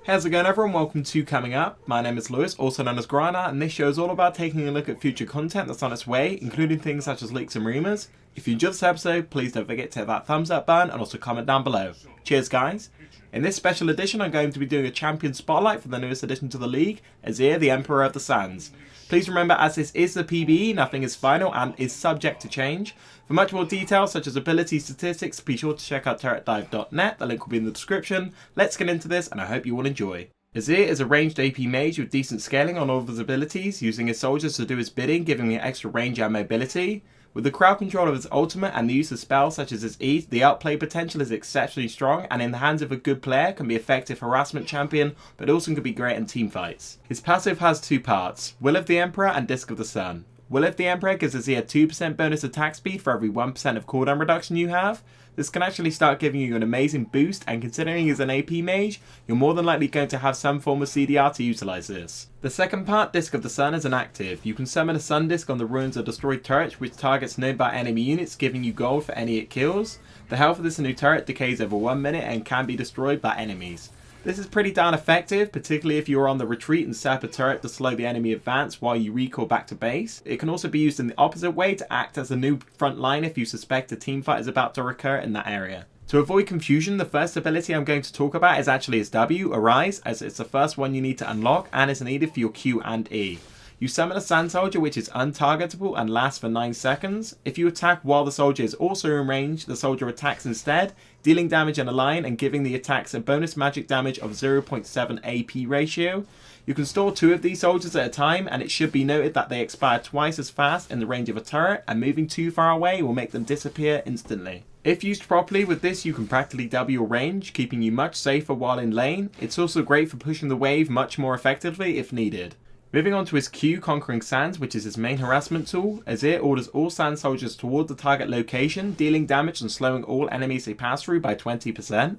How's it going everyone? Welcome to Coming Up. My name is Lewis, also known as Grinder, and this show is all about taking a look at future content that's on its way, including things such as leaks and rumours. If you enjoyed this episode, please don't forget to hit that thumbs up button and also comment down below. Cheers guys! In this special edition I'm going to be doing a champion spotlight for the newest addition to the league, Azir, the Emperor of the Sands. Please remember, as this is the PBE, nothing is final and is subject to change. For much more details such as ability statistics, be sure to check out turretdive.net, the link will be in the description. Let's get into this and I hope you will enjoy. Azir is a ranged AP mage with decent scaling on all of his abilities, using his soldiers to do his bidding, giving him extra range and mobility. With the crowd control of his ultimate and the use of spells such as his E, the outplay potential is exceptionally strong and in the hands of a good player can be effective harassment champion, but also can be great in team fights. His passive has two parts, Will of the Emperor and Disc of the Sun. Will of the Emperor gives Azir a 2% bonus attack speed for every 1% of cooldown reduction you have. This can actually start giving you an amazing boost, and considering he's an AP mage, you're more than likely going to have some form of CDR to utilise this. The second part, Disc of the Sun, is an active. You can summon a Sun Disc on the ruins of destroyed turrets which targets nearby enemy units, giving you gold for any it kills. The health of this new turret decays over 1 minute and can be destroyed by enemies. This is pretty darn effective, particularly if you're on the retreat and set up a turret to slow the enemy advance while you recall back to base. It can also be used in the opposite way to act as a new front line if you suspect a teamfight is about to recur in that area. To avoid confusion, the first ability I'm going to talk about is actually his W, Arise, as it's the first one you need to unlock and is needed for your Q and E. You summon a Sand Soldier which is untargetable and lasts for 9 seconds. If you attack while the soldier is also in range, the soldier attacks instead, dealing damage in a line and giving the attacks a bonus magic damage of 0.7 AP ratio. You can store 2 of these soldiers at a time, and it should be noted that they expire twice as fast in the range of a turret, and moving too far away will make them disappear instantly. If used properly with this, you can practically double your range, keeping you much safer while in lane. It's also great for pushing the wave much more effectively if needed. Moving on to his Q, Conquering Sands, which is his main harassment tool, Azir orders all sand soldiers toward the target location, dealing damage and slowing all enemies they pass through by 20%.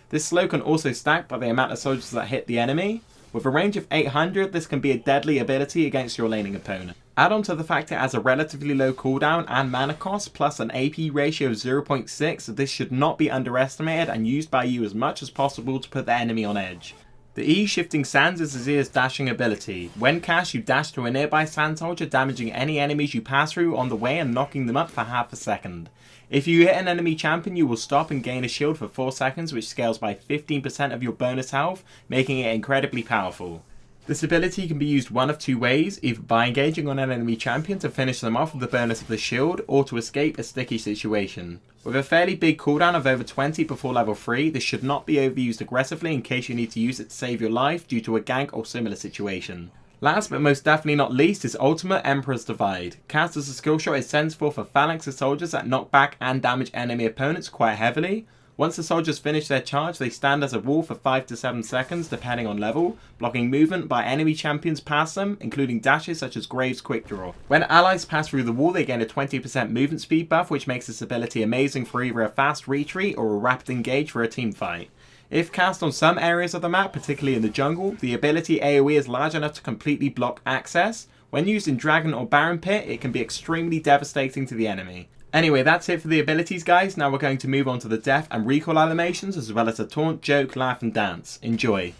This slow can also stack by the amount of soldiers that hit the enemy. With a range of 800, this can be a deadly ability against your laning opponent. Add on to the fact it has a relatively low cooldown and mana cost, plus an AP ratio of 0.6, this should not be underestimated and used by you as much as possible to put the enemy on edge. The E, Shifting Sands, is Azir's dashing ability. When cast, you dash through a nearby sand soldier, damaging any enemies you pass through on the way and knocking them up for half a second. If you hit an enemy champion, you will stop and gain a shield for 4 seconds, which scales by 15% of your bonus health, making it incredibly powerful. This ability can be used one of 2 ways, either by engaging on an enemy champion to finish them off with the bonus of the shield, or to escape a sticky situation. With a fairly big cooldown of over 20 before level 3, this should not be overused aggressively in case you need to use it to save your life due to a gank or similar situation. Last but most definitely not least is Ultimate Emperor's Divide. Cast as a skill shot is sensible for phalanx of soldiers that knock back and damage enemy opponents quite heavily. Once the soldiers finish their charge, they stand as a wall for 5 to 7 seconds depending on level, blocking movement by enemy champions past them, including dashes such as Graves' Quick Draw. When allies pass through the wall, they gain a 20% movement speed buff, which makes this ability amazing for either a fast retreat or a rapid engage for a team fight. If cast on some areas of the map, particularly in the jungle, the ability AoE is large enough to completely block access. When used in Dragon or Baron Pit, it can be extremely devastating to the enemy. Anyway, that's it for the abilities guys. Now we're going to move on to the death and recall animations, as well as the taunt, joke, laugh and dance. Enjoy.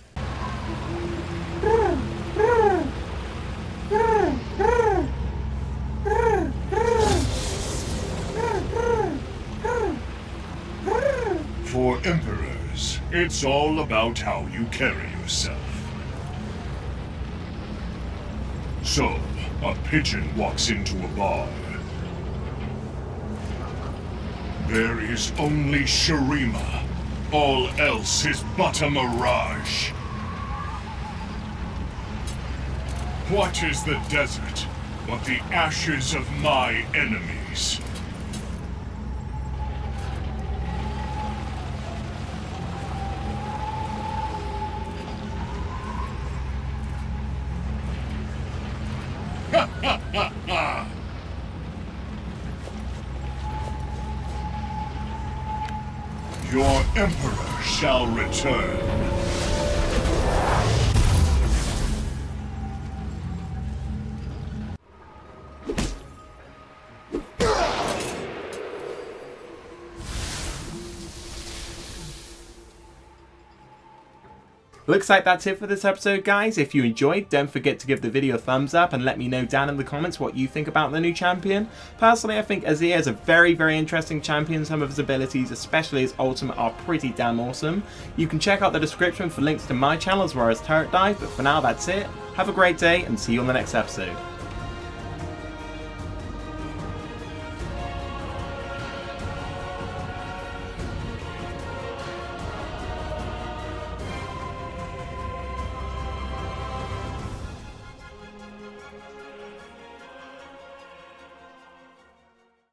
For emperors, it's all about how you carry yourself. So, a pigeon walks into a bar. There is only Shurima. All else is but a mirage. What is the desert but the ashes of my enemies? Ha ha ha ha! Your Emperor shall return. Looks like that's it for this episode, guys. If you enjoyed, don't forget to give the video a thumbs up and let me know down in the comments what you think about the new champion. Personally, I think Azir is a very, very interesting champion. Some of his abilities, especially his ultimate, are pretty damn awesome. You can check out the description for links to my channel as well as Turret Dive, but for now, that's it. Have a great day and see you on the next episode.